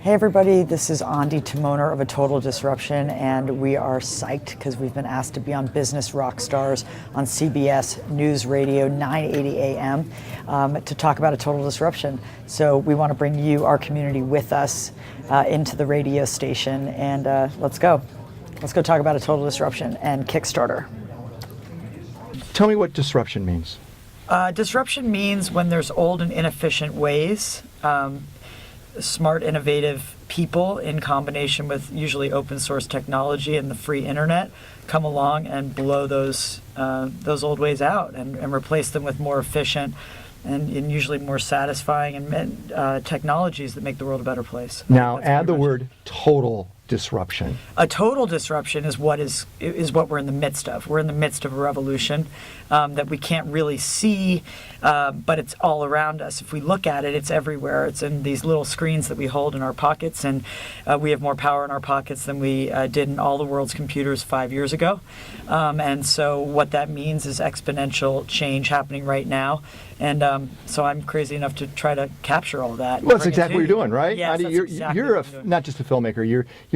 Hey everybody, this is Ondi, Timoner of A Total Disruption, and we are psyched because we've been asked to be on Business Rockstars on CBS News Radio 980 AM to talk about A Total Disruption. So we want to bring you, our community, with us into the radio station, and let's go. Let's go talk about A Total Disruption and Kickstarter. Tell me what disruption means. Disruption means when there's old and inefficient ways, smart, innovative people in combination with usually open source technology and the free internet come along and blow those old ways out and replace them with more efficient and usually more satisfying and technologies that make the world a better place. Now add the word total disruption. A total disruption is what we're in the midst of. We're in the midst of a revolution that we can't really see, but it's all around us. If we look at it, it's everywhere. It's in these little screens that we hold in our pockets, and we have more power in our pockets than we did in all the world's computers 5 years ago. And so what that means is exponential change happening right now. And so I'm crazy enough to try to capture all that. Well, that's exactly what you're doing, right? Yes, Ondi, you're not just a filmmaker.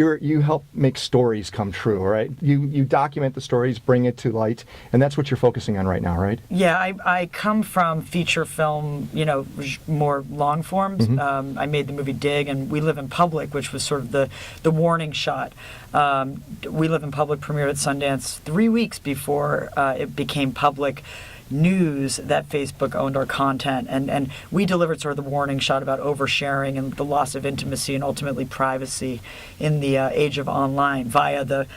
You help make stories come true, right? You document the stories, bring it to light, and that's what you're focusing on right now, right? Yeah, I come from feature film, more long forms. Mm-hmm. I made the movie Dig, and We Live in Public, which was sort of the warning shot. We Live in Public premiered at Sundance 3 weeks before it became public news that Facebook owned our content, and we delivered sort of the warning shot about oversharing and the loss of intimacy and ultimately privacy in the age of online via the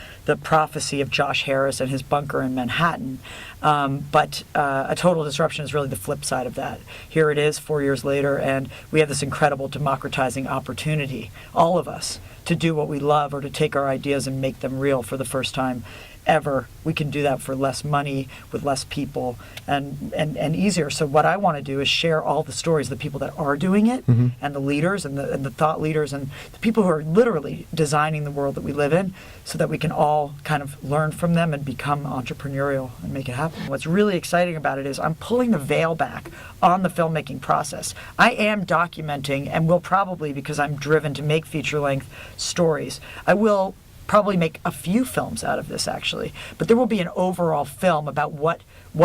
prophecy of Josh Harris and his bunker in Manhattan. But A Total Disruption is really the flip side of that. Here it is 4 years later, and we have this incredible democratizing opportunity, all of us, to do what we love or to take our ideas and make them real for the first time ever. We can do that for less money, with less people, and easier. So what I want to do is share all the stories, the people that are doing it, Mm-hmm. and the leaders and the thought leaders and the people who are literally designing the world that we live in, so that we can all kind of learn from them and become entrepreneurial and make it happen. What's really exciting about it is I'm pulling the veil back on the filmmaking process. I am documenting, and will probably, because I'm driven to make feature-length stories, I will probably make a few films out of this, actually, but there will be an overall film about what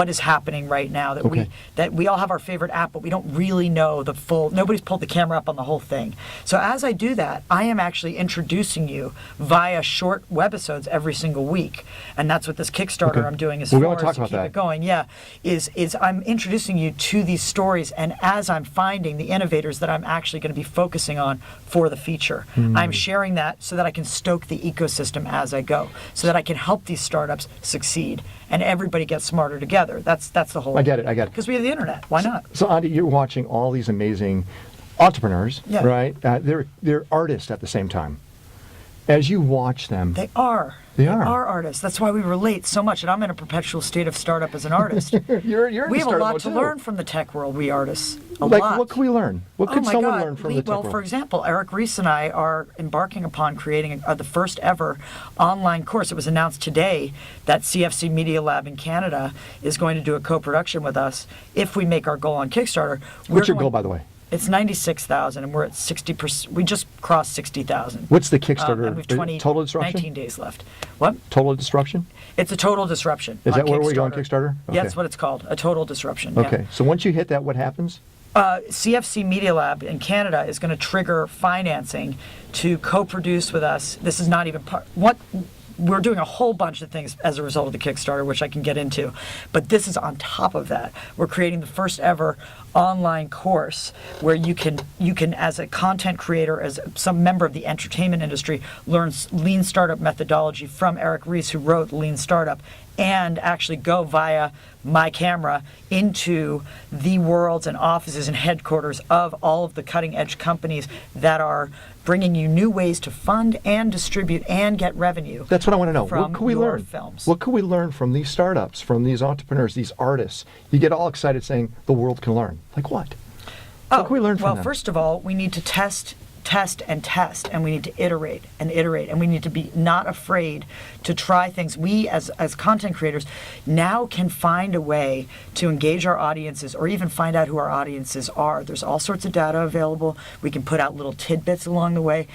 is happening right now, that we all have our favorite app, but we don't really know the full, nobody's pulled the camera up on the whole thing. So as I do that, I am actually introducing you via short webisodes every single week, and that's what this Kickstarter I'm doing is for, to keep it going. Yeah, is I'm introducing you to these stories, and as I'm finding the innovators that I'm actually going to be focusing on for the feature, I'm sharing that so that I can stoke the ecosystem as I go, so that I can help these startups succeed and everybody gets smarter together. That's the whole. I get it. Because we have the internet. Why not? So Ondi, you're watching all these amazing entrepreneurs, Yeah. right? They're artists at the same time. As you watch them, They are. They are artists. That's why we relate so much, and I'm in a perpetual state of startup as an artist. you're in We the have a startup lot mode to too. learn from the tech world, we artists. A lot. What can we learn? What could Oh my someone God. learn from the tech Well, world? for example, Eric Ries and I are embarking upon creating the first ever online course. It was announced today that CFC Media Lab in Canada is going to do a co-production with us if we make our goal on Kickstarter. What's your goal, by the way? It's 96,000, and we're at 60%. We just crossed 60,000. What's the Kickstarter? And we've Total Disruption? 19 days left. What? Total Disruption? It's a total disruption. Is on that where we go on Kickstarter. Kickstarter? Yeah, Okay. that's what it's called. A total disruption. Okay. Yeah. So once you hit that, what happens? CFC Media Lab in Canada is going to trigger financing to co-produce with us. This is not even part. We're doing a whole bunch of things as a result of the Kickstarter, which I can get into. But this is on top of that. We're creating the first ever online course where you can, as a content creator, as some member of the entertainment industry, learn lean startup methodology from Eric Ries, who wrote Lean Startup, and actually go via my camera into the worlds and offices and headquarters of all of the cutting edge companies that are bringing you new ways to fund and distribute and get revenue. That's what I want to know. From What can we your learn? films. What can we learn from these startups, from these entrepreneurs, these artists? You get all excited saying the world can learn. Like what? What can we learn from them? Well, first of all, we need to test test and test, and we need to iterate and iterate, and we need to be not afraid to try things. We, as content creators, now can find a way to engage our audiences, or even find out who our audiences are. There's all sorts of data available. We can put out little tidbits along the way.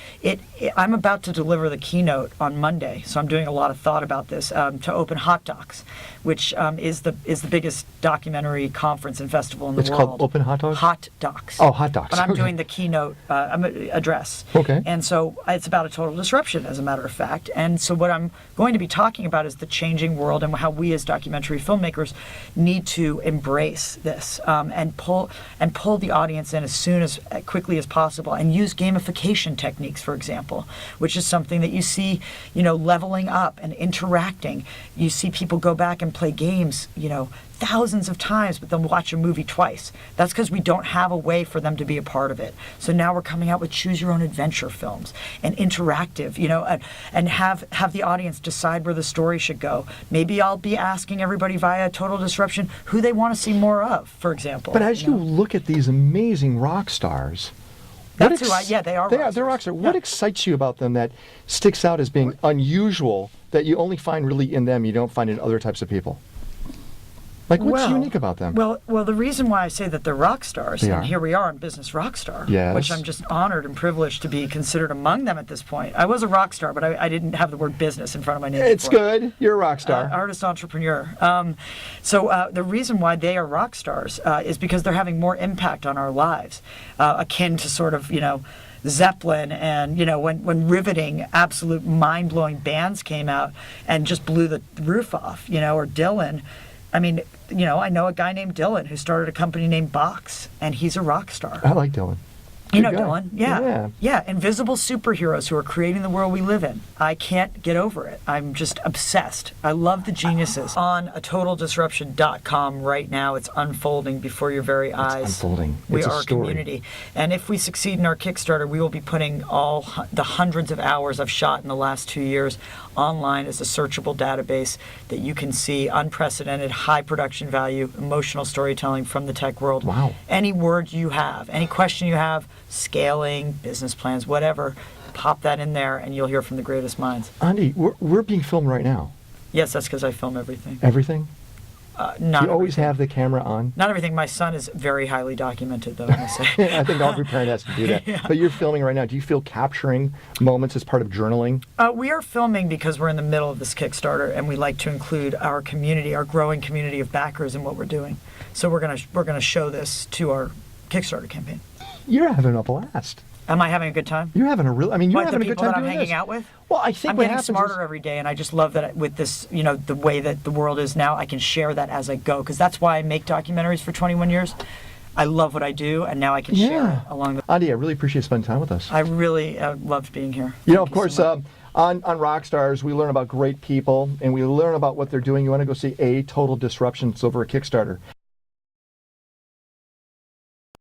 I'm about to deliver the keynote on Monday, so I'm doing a lot of thought about this, to open Hot Docs, which is the biggest documentary conference and festival in the It's world. called Open Hot Dogs? Hot Docs. Oh, Hot Docs. But I'm Okay. doing the keynote address. Okay. And so it's about a total disruption, as a matter of fact. And so what I'm going to be talking about is the changing world and how we as documentary filmmakers need to embrace this, and pull the audience in as quickly as possible, and use gamification techniques, for example, which is something that you see, leveling up and interacting. You see people go back and play games, thousands of times, but then watch a movie twice. That's because we don't have a way for them to be a part of it. So now we're coming out with choose your own adventure films and interactive, and have the audience decide where the story should go. Maybe I'll be asking everybody via Total Disruption who they want to see more of, for example. But as you look at these amazing rock stars, That's who they are. They're rock stars. What excites you about them that sticks out as being unusual, that you only find really in them, you don't find in other types of people? Like, what's unique about them? Well, the reason why I say that they're rock stars, and here we are in Business Rockstar, Yes. which I'm just honored and privileged to be considered among them at this point. I was a rock star, but I didn't have the word business in front of my name. It's before. good. You're a rock star. Artist entrepreneur. So the reason why they are rock stars is because they're having more impact on our lives, akin to sort of, Zeppelin, and when riveting, absolute mind-blowing bands came out and just blew the roof off, or Dylan. I mean, I know a guy named Dylan who started a company named Box, and he's a rock star. I like Dylan. You know Good guy. Dylan, yeah. Invisible superheroes who are creating the world we live in. I can't get over it. I'm just obsessed. I love the geniuses. On a totaldisruption.com right now, it's unfolding before your very eyes. It's unfolding. We It's a are a story. community, and if we succeed in our Kickstarter, we will be putting all the hundreds of hours I've shot in the last 2 years online as a searchable database that you can see unprecedented, high production value, emotional storytelling from the tech world. Wow. Any word you have, any question you have, scaling, business plans, whatever, pop that in there and you'll hear from the greatest minds. Andy, we're being filmed right now. Yes, that's because I film everything. Everything? Not You always everything. have the camera on? Not everything. My son is very highly documented, though, I must say. I think every parent has to do that. Yeah. But you're filming right now. Do you feel capturing moments as part of journaling? We are filming because we're in the middle of this Kickstarter, and we like to include our community, our growing community of backers in what we're doing. So we're gonna show this to our Kickstarter campaign. You're having a blast. Am I having a good time? You're having a real. I mean, you're Like the having a good people time that I'm doing hanging this. out with? Well, I think I'm what getting happens smarter is, every day, and I just love that with this, the way that the world is now, I can share that as I go, because that's why I make documentaries for 21 years. I love what I do, and now I can share it along the. Andy, I really appreciate spending time with us. I really loved being here. You know, Thank of course, so much. on Rockstars, we learn about great people, and we learn about what they're doing. You want to go see A Total Disruption. It's over at Kickstarter.